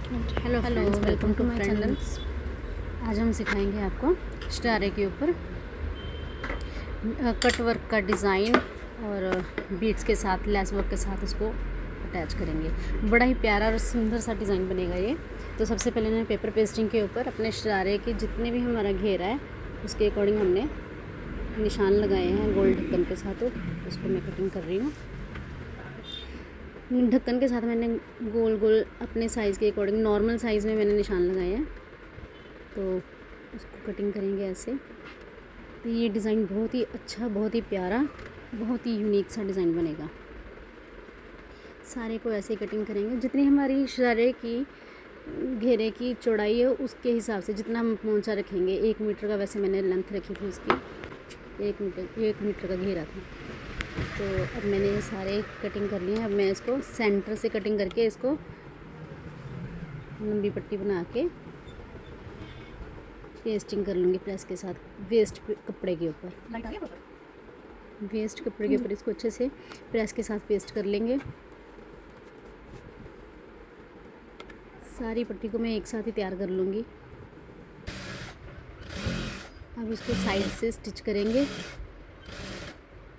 Hello friends, welcome to my channel. आज हम सिखाएंगे आपको शरारे के ऊपर कट वर्क का डिज़ाइन और बीड्स के साथ, लेस वर्क के साथ उसको अटैच करेंगे। बड़ा ही प्यारा और सुंदर सा डिज़ाइन बनेगा ये। तो सबसे पहले मैंने पेपर पेस्टिंग के ऊपर अपने शरारे के जितने भी हमारा घेरा है उसके अकॉर्डिंग हमने निशान लगाए हैं गोल ढक्कन के साथ। तो उसको मैं कटिंग कर रही हूँ। ढक्कन के साथ मैंने गोल गोल अपने साइज़ के अकॉर्डिंग नॉर्मल साइज़ में मैंने निशान लगाए हैं। तो उसको कटिंग करेंगे ऐसे। तो ये डिज़ाइन बहुत ही अच्छा, बहुत ही प्यारा, बहुत ही यूनिक सा डिज़ाइन बनेगा। सारे को ऐसे ही कटिंग करेंगे। जितनी हमारी शरारे की घेरे की चौड़ाई है उसके हिसाब से जितना हम पोंचा रखेंगे। 1 मीटर का वैसे मैंने लेंथ रखी थी उसकी, 1 मीटर का घेरा था। तो अब मैंने ये सारे कटिंग कर लिए हैं। अब मैं इसको सेंटर से कटिंग करके इसको लंबी पट्टी बना के पेस्टिंग कर लूँगी प्रेस के साथ वेस्ट कपड़े के ऊपर। वेस्ट कपड़े के ऊपर इसको अच्छे से प्रेस के साथ पेस्ट कर लेंगे। सारी पट्टी को मैं एक साथ ही तैयार कर लूँगी। अब इसको साइड से स्टिच करेंगे।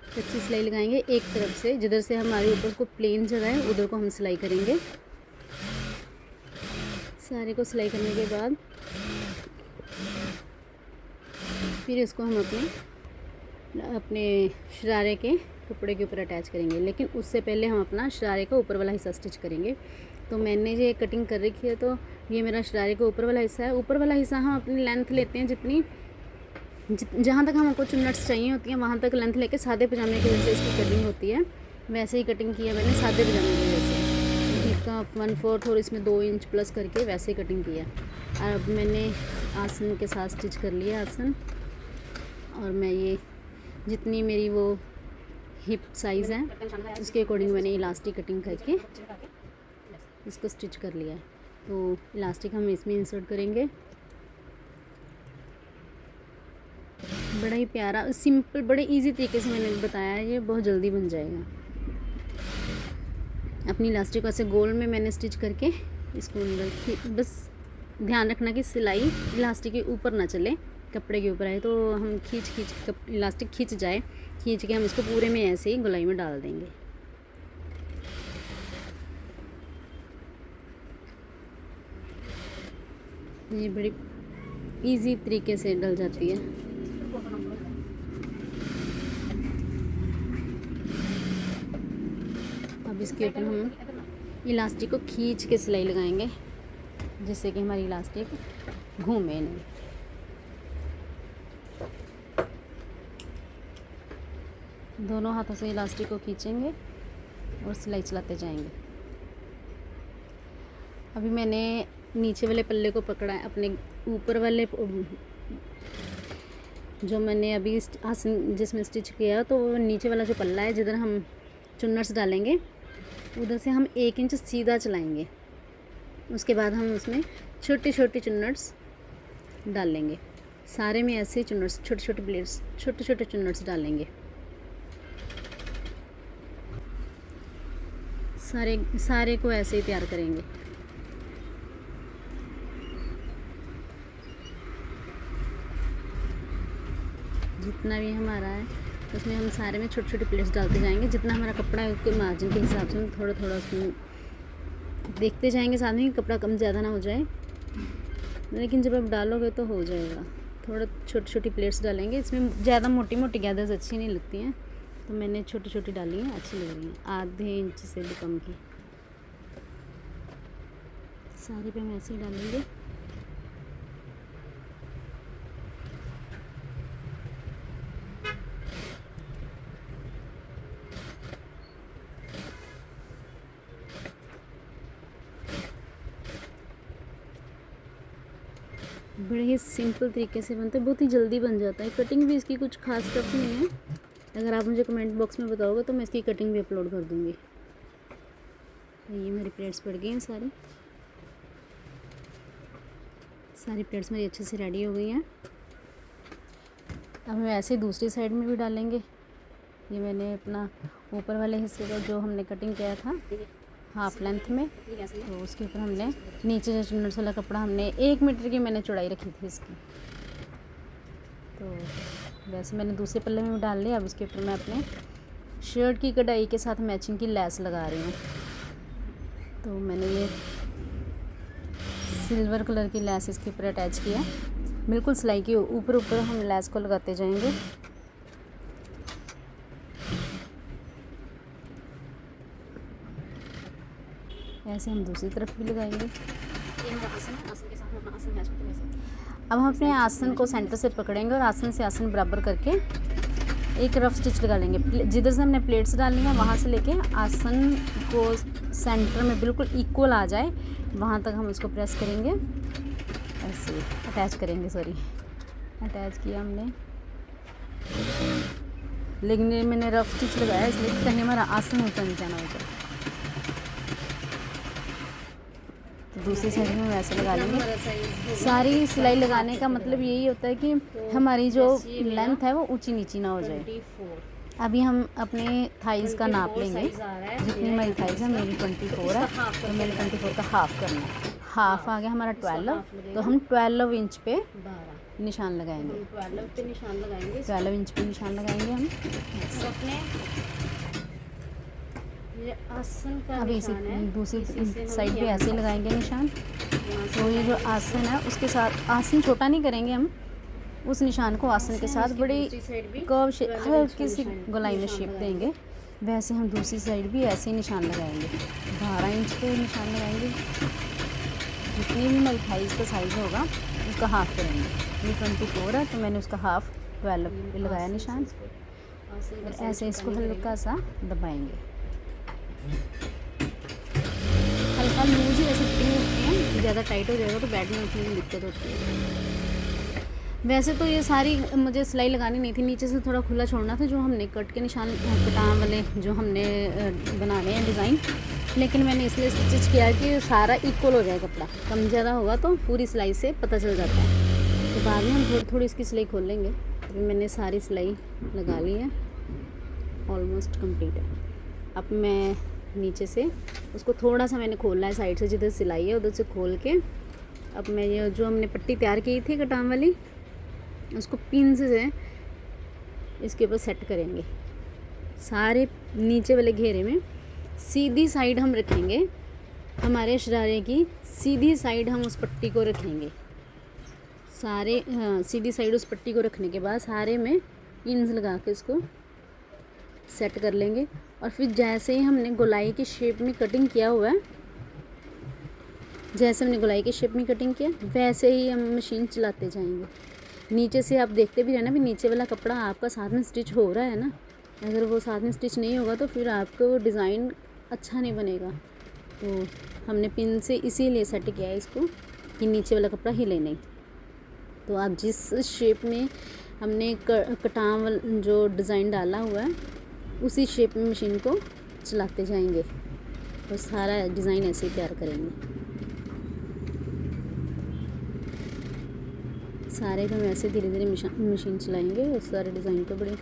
कच्ची सिलाई लगाएंगे एक तरफ से, जिधर से हमारे ऊपर को प्लेन जगह है उधर को हम सिलाई करेंगे। सारे को सिलाई करने के बाद फिर इसको हम अपने शरारे के कपड़े के ऊपर अटैच करेंगे। लेकिन उससे पहले हम अपना शरारे का ऊपर वाला हिस्सा स्टिच करेंगे। तो मैंने ये कटिंग कर रखी है, तो ये मेरा शरारे का ऊपर वाला हिस्सा है। ऊपर वाला हिस्सा हम अपनी लेंथ लेते हैं जितनी, जहाँ तक हमको चुन्नट्स चाहिए होती हैं वहाँ तक लेंथ लेके सादे पजामे की वजह से इसकी कटिंग होती है। वैसे ही कटिंग की है मैंने सादे पजामे की वजह से। इसका 1/4 और इसमें 2 इंच प्लस करके वैसे ही कटिंग की है। और अब मैंने आसन के साथ स्टिच कर लिया आसन। और मैं ये जितनी मेरी वो हिप साइज़ है उसके अकॉर्डिंग मैंने इलास्टिक कटिंग करके इसको स्टिच कर लिया है। तो इलास्टिक हम इसमें इंसर्ट करेंगे। बड़ा ही प्यारा, सिंपल, बड़े इजी तरीके से मैंने बताया है। ये बहुत जल्दी बन जाएगा। अपनी इलास्टिक को ऐसे गोल में मैंने स्टिच करके इसको अंदर, बस ध्यान रखना कि सिलाई इलास्टिक के ऊपर ना चले, कपड़े के ऊपर आए। तो हम खींच इलास्टिक खींच जाए, खींच के हम इसको पूरे में ऐसे ही गोलाई में डाल देंगे। ये बड़ी इजी तरीके से डल जाती है। अब इसके ऊपर हम इलास्टिक को खींच के सिलाई लगाएंगे जिससे कि हमारी इलास्टिक घूमे नहीं। दोनों हाथों से इलास्टिक को खींचेंगे और सिलाई चलाते जाएंगे। अभी मैंने नीचे वाले पल्ले को पकड़ा है, अपने ऊपर वाले जो मैंने अभी आसन जिसमें स्टिच किया, तो नीचे वाला जो पल्ला है जिधर हम चुन्नट्स डालेंगे उधर से हम 1 इंच सीधा चलाएंगे। उसके बाद हम उसमें छोटे छोटे चुन्नट्स डाल लेंगे। सारे में ऐसे चुन्नट्स, छोटे छोटे प्लेट्स, छोटे छोटे चुन्नट्स डालेंगे। सारे को ऐसे ही तैयार करेंगे। जितना भी हमारा है उसमें हम सारे में छोटे छोटे प्लेट्स डालते जाएंगे। जितना हमारा कपड़ा है उसके मार्जिन के हिसाब से हम थोड़ा थोड़ा उसमें देखते जाएंगे, साथ में कपड़ा कम ज़्यादा ना हो जाए। लेकिन जब आप डालोगे तो हो जाएगा। थोड़ा छोटी छोटी प्लेट्स डालेंगे। इसमें ज़्यादा मोटी मोटी गैदर्स अच्छी नहीं लगती हैं, तो मैंने छोटी छोटी डाली हैं, अच्छी लग रही हैं, आधे इंच से भी कम की। सारे पे हम ऐसे ही डालेंगे। बड़े ही सिंपल तरीके से बनता है, बहुत ही जल्दी बन जाता है। कटिंग भी इसकी कुछ खास टफ नहीं है। अगर आप मुझे कमेंट बॉक्स में बताओगे तो मैं इसकी कटिंग भी अपलोड कर दूँगी। ये मेरी प्लेट्स पड़ गई हैं सारी प्लेट्स मेरी अच्छे से रेडी हो गई हैं। अब हम ऐसे दूसरी साइड में भी डालेंगे। ये मैंने अपना ऊपर वाले हिस्से का जो हमने कटिंग किया था हाफ लेंथ में। तो उसके ऊपर हमने नीचे जो चुन्नट वाला कपड़ा हमने 1 मीटर की मैंने चौड़ाई रखी थी इसकी, तो वैसे मैंने दूसरे पल्ले में डाल लिया। अब इसके ऊपर मैं अपने शर्ट की कढ़ाई के साथ मैचिंग की लैस लगा रही हूँ। तो मैंने ये सिल्वर कलर की लैस इसके ऊपर अटैच किया। बिल्कुल सिलाई के ऊपर ऊपर हम लैस को लगाते जाएंगे। ऐसे हम दूसरी तरफ भी लगाएंगे। ये हमारा आसन है, आसन के साथ हम अपना आसन मैच करते हैं। अब हम अपने आसन को सेंटर से पकड़ेंगे और आसन से आसन बराबर करके एक रफ स्टिच लगा लेंगे। जिधर से हमने प्लेट्स डालनी है वहाँ से लेके आसन को सेंटर में बिल्कुल इक्वल आ जाए वहाँ तक हम इसको प्रेस करेंगे, ऐसे अटैच करेंगे। सॉरी, अटैच किया हमने, लेकिन मैंने रफ स्टिच लगाया इसलिए कहीं हमारा आसन ऊपर नहीं जाना होगा। तो दूसरी साइड में वैसे लगा लेंगे। सारी सिलाई लगाने का मतलब यही होता है कि हमारी जो लेंथ है वो ऊंची नीची ना हो जाए। अभी हम अपने थाइज़ का नाप लेंगे। जितनी हमारी थाइज़ है, मेरी 24 है, तो मैंने 24 का हाफ़ करना है। हाफ़ आ गया हमारा 12, तो हम 12 इंच पे निशान लगाएंगे। 12 इंच पे निशान लगाएंगे हम अपने आसन का। अब इसी दूसरी साइड भी ऐसे लगाएंगे निशान। तो ये जो आसन है उसके साथ आसन छोटा नहीं करेंगे हम, उस निशान को आसन के साथ बड़ी कर्व शेप, हल्की सी गोलाई में शेप देंगे। वैसे हम दूसरी साइड भी ऐसे ही निशान लगाएंगे। 12 इंच पे निशान लगाएंगे। जितनी भी हमारी थाइज़ का साइज़ होगा उसका हाफ़ करेंगे। ये 24 है, तो मैंने उसका हाफ़ 12 पे लगाया निशान। और ऐसे इसको हल्का सा दबाएंगे। हल्का लूज ही वैसे फिटिंग होती है, ज़्यादा टाइट हो जाएगा तो बैठ में उठने में दिक्कत होती है। वैसे तो ये सारी मुझे सिलाई लगानी नहीं थी, नीचे से थोड़ा खुला छोड़ना था, जो हमने कट के निशान कटान वाले जो हमने बनाने हैं डिज़ाइन, लेकिन मैंने इसलिए स्टिच किया कि सारा इक्वल हो जाए। कपड़ा कम ज़्यादा होगा तो पूरी सिलाई से पता चल जाता है। तो बाद में हम थोड़ी थोड़ी इसकी सिलाई खोल लेंगे। अभी मैंने सारी सिलाई लगा ली है, ऑलमोस्ट कंप्लीट है। अब मैं नीचे से उसको थोड़ा सा मैंने खोलना है साइड से, जिधर सिलाई है उधर से खोल के अब मैं ये जो हमने पट्टी तैयार की थी कटान वाली, उसको पिन से इसके ऊपर सेट करेंगे। सारे नीचे वाले घेरे में सीधी साइड हम रखेंगे, हमारे शरारे की सीधी साइड हम उस पट्टी को रखेंगे। सारे सीधी साइड उस पट्टी को रखने के बाद सारे में पिन्स लगा के इसको सेट कर लेंगे। और फिर जैसे ही हमने गोलाई की शेप में कटिंग किया हुआ है, जैसे हमने गोलाई की शेप में कटिंग किया वैसे ही हम मशीन चलाते जाएंगे। नीचे से आप देखते भी रहना भी नीचे वाला कपड़ा आपका साथ में स्टिच हो रहा है ना। अगर वो साथ में स्टिच नहीं होगा तो फिर आपको डिज़ाइन अच्छा नहीं बनेगा। तो हमने पिन से इसीलिए सेट किया है इसको कि नीचे वाला कपड़ा हिले नहीं। तो आप जिस शेप में हमने कटान जो डिज़ाइन डाला हुआ है उसी शेप में मशीन को चलाते जाएंगे और सारा डिज़ाइन ऐसे ही तैयार करेंगे। सारे को हम ऐसे धीरे धीरे मशीन चलाएंगे और सारे डिज़ाइन को बड़े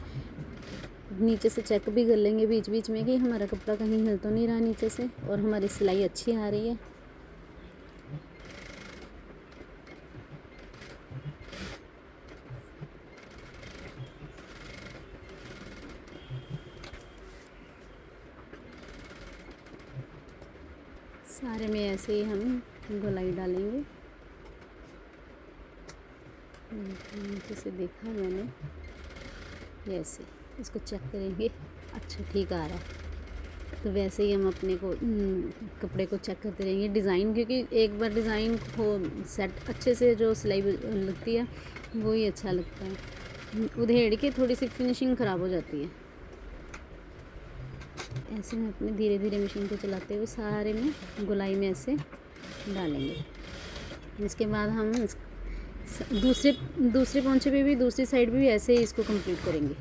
नीचे से चेक भी कर लेंगे बीच बीच में कि हमारा कपड़ा कहीं हिल तो नहीं रहा नीचे से और हमारी सिलाई अच्छी आ रही है। सारे में ऐसे ही हम गोलाई डालेंगे। नीचे से देखा मैंने, ऐसे इसको चेक करेंगे, अच्छा ठीक आ रहा है। तो वैसे ही हम अपने को कपड़े को चेक करते रहेंगे डिज़ाइन, क्योंकि एक बार डिज़ाइन को सेट अच्छे से जो सिलाई लगती है वो ही अच्छा लगता है। उधेड़ के थोड़ी सी फिनिशिंग ख़राब हो जाती है। ऐसे में अपने धीरे धीरे मशीन को चलाते हुए सारे में गोलाई में ऐसे डालेंगे। इसके बाद हम दूसरे पोंछे पे भी दूसरी साइड भी ऐसे ही इसको कंप्लीट करेंगे।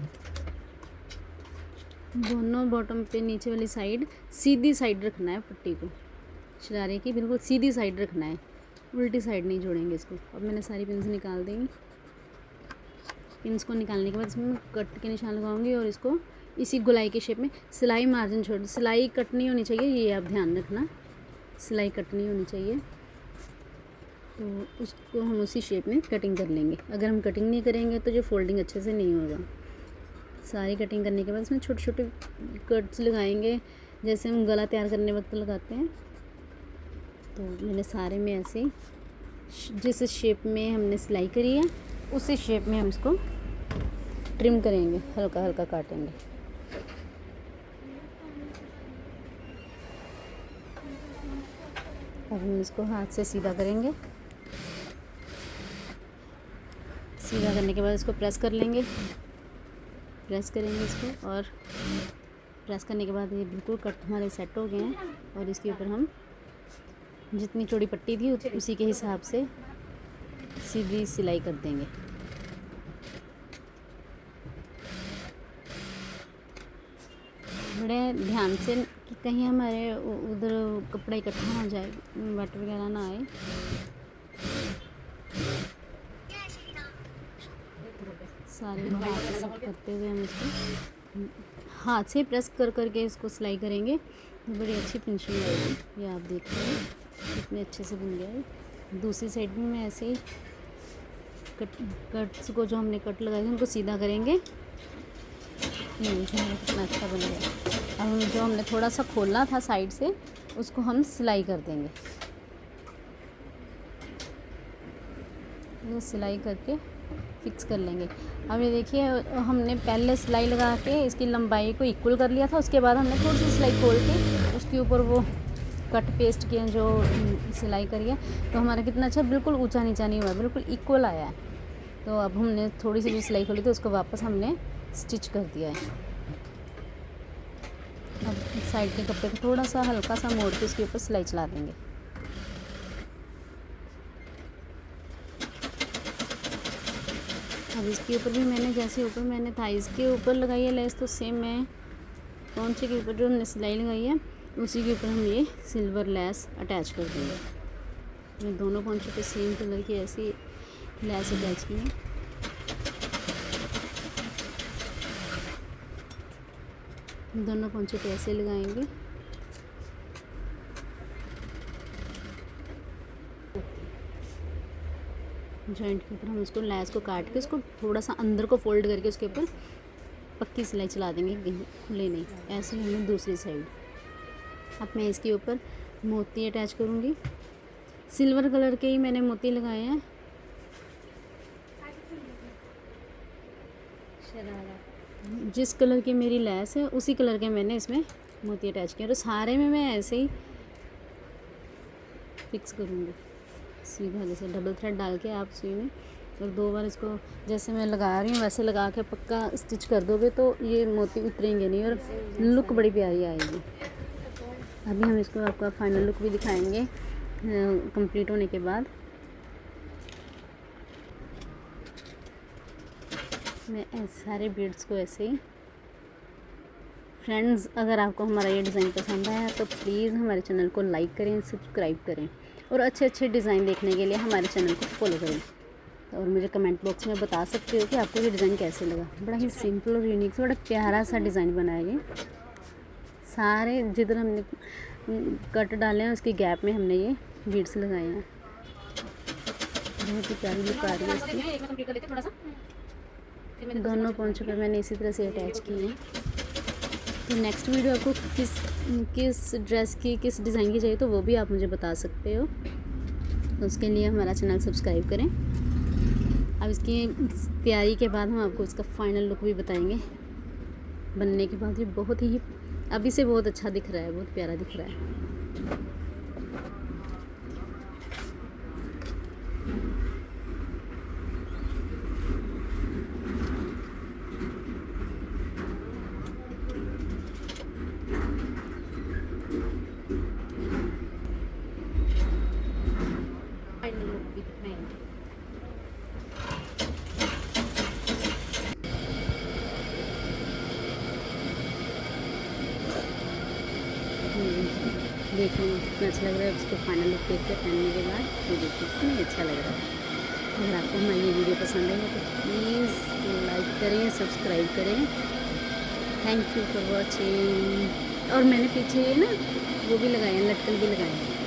दोनों बॉटम पे नीचे वाली साइड सीधी साइड रखना है पट्टी को, शरारे की बिल्कुल सीधी साइड रखना है, उल्टी साइड नहीं जोड़ेंगे इसको। अब मैंने सारी पिन्स निकाल देंगी। पिन्स को निकालने के बाद इसमें कट के निशान लगाऊंगी और इसको इसी गोलाई के शेप में सिलाई मार्जिन छोड़, सिलाई कट नहीं होनी चाहिए, ये आप ध्यान रखना, सिलाई कट नहीं होनी चाहिए। तो उसको हम उसी शेप में कटिंग कर लेंगे। अगर हम कटिंग नहीं करेंगे तो जो फोल्डिंग अच्छे से नहीं होगा। सारी कटिंग करने के बाद इसमें छोटे छोटे कट्स लगाएंगे, जैसे हम गला तैयार करने वक्त लगाते हैं। तो मैंने सारे में ऐसे जिस शेप में हमने सिलाई करी है उसी शेप में हम इसको ट्रिम करेंगे, हल्का हल्का काटेंगे। अब हम इसको हाथ से सीधा करेंगे। सीधा करने के बाद इसको प्रेस कर लेंगे, प्रेस करेंगे इसको, और प्रेस करने के बाद ये बिल्कुल कट हमारे सेट हो गए हैं। और इसके ऊपर हम जितनी चौड़ी पट्टी थी उसी के हिसाब से सीधी सिलाई कर देंगे। बड़े ध्यान से कि कहीं हमारे उधर कपड़ा इकट्ठा ना हो जाए, वट वगैरह ना आए। सारे हाथ से सब करते हुए हम इसको हाथ से प्रेस कर करके इसको सिलाई करेंगे तो बड़ी अच्छी फिनिशिंग आएगी। ये आप देख रहे हैं कितने अच्छे से बन गया है। दूसरी साइड भी मैं ऐसे ही कट्स को जो हमने कट लगाए थे उनको सीधा करेंगे। कितना अच्छा बन गया। अब जो हमने थोड़ा सा खोलना था साइड से उसको हम सिलाई कर देंगे। ये सिलाई करके फिक्स कर लेंगे। अब ये देखिए हमने पहले सिलाई लगा के इसकी लंबाई को इक्वल कर लिया था, उसके बाद हमने थोड़ी सी सिलाई खोल के उसके ऊपर वो कट पेस्ट किए जो सिलाई करी है, तो हमारा कितना अच्छा बिल्कुल ऊंचा नीचा नहीं हुआ, बिल्कुल इक्वल आया है। तो अब हमने थोड़ी सी जो सिलाई खोली थी उसको वापस हमने स्टिच कर दिया है। अब साइड के कपड़े को थोड़ा सा हल्का सा मोड़ के उसके ऊपर सिलाई चला देंगे। अब इसके ऊपर भी मैंने जैसे ऊपर मैंने थाइस के ऊपर लगाई है लेस, तो सेम मैं पौंचे के ऊपर जो हमने सिलाई लगाई है उसी के ऊपर हम ये सिल्वर लेस अटैच कर देंगे। मैं दोनों पौंचे पे सेम कलर की ऐसी लेस अटैच की है। दोनों पौंचे पे ऐसे लगाएंगे। जॉइंट के ऊपर हम इसको लेस को काट के इसको थोड़ा सा अंदर को फोल्ड करके उसके ऊपर पक्की सिलाई चला देंगे, खुले नहीं। ऐसे ही हमने दूसरी साइड। अब मैं इसके ऊपर मोती अटैच करूँगी। सिल्वर कलर के ही मैंने मोती लगाए हैं। जिस कलर की मेरी लेस है उसी कलर के मैंने इसमें मोती अटैच किए और सारे में मैं ऐसे ही फिक्स करूँगी सीधा, जैसे डबल थ्रेड डाल के आप सुई में और 2 बार इसको जैसे मैं लगा रही हूँ वैसे लगा के पक्का स्टिच कर दोगे तो ये मोती उतरेंगे नहीं और लुक बड़ी प्यारी आएगी। अभी हम इसको आपका फाइनल लुक भी दिखाएंगे कंप्लीट होने के बाद। मैं सारे बीड्स को ऐसे ही। फ्रेंड्स, अगर आपको हमारा ये डिज़ाइन पसंद आया तो प्लीज़ हमारे चैनल को लाइक करें, सब्सक्राइब करें और अच्छे अच्छे डिज़ाइन देखने के लिए हमारे चैनल को फॉलो करें। और मुझे कमेंट बॉक्स में बता सकते हो कि आपको ये डिज़ाइन कैसे लगा। बड़ा ही सिंपल और यूनिक से बड़ा प्यारा सा डिज़ाइन बनाया ये। सारे जिधर हमने कट डाले हैं उसके गैप में हमने ये बीड्स लगाए हैं। बहुत ही प्यारी लुक आ रही है इसकी। दोनों पोंचों पे मैंने इसी तरह से अटैच किए हैं। तो नेक्स्ट वीडियो आपको किस ड्रेस की किस डिज़ाइन की चाहिए तो वो भी आप मुझे बता सकते हो। तो उसके लिए हमारा चैनल सब्सक्राइब करें। अब इसकी तैयारी के बाद हम आपको इसका फाइनल लुक भी बताएंगे। बनने के बाद ये बहुत ही अभी से बहुत अच्छा दिख रहा है, बहुत प्यारा दिख रहा है। देखने में कितना अच्छा लग रहा है, उसको फाइनल लुक देख के पहनने के बाद तो देखिए कितना अच्छा लग रहा है। अगर आपको हमारी ये वीडियो पसंद है तो प्लीज़ लाइक करें, सब्सक्राइब करें। Thank you for watching. और मैंने पीछे ये ना वो भी लगाए हैं, लटकन भी लगाए हैं।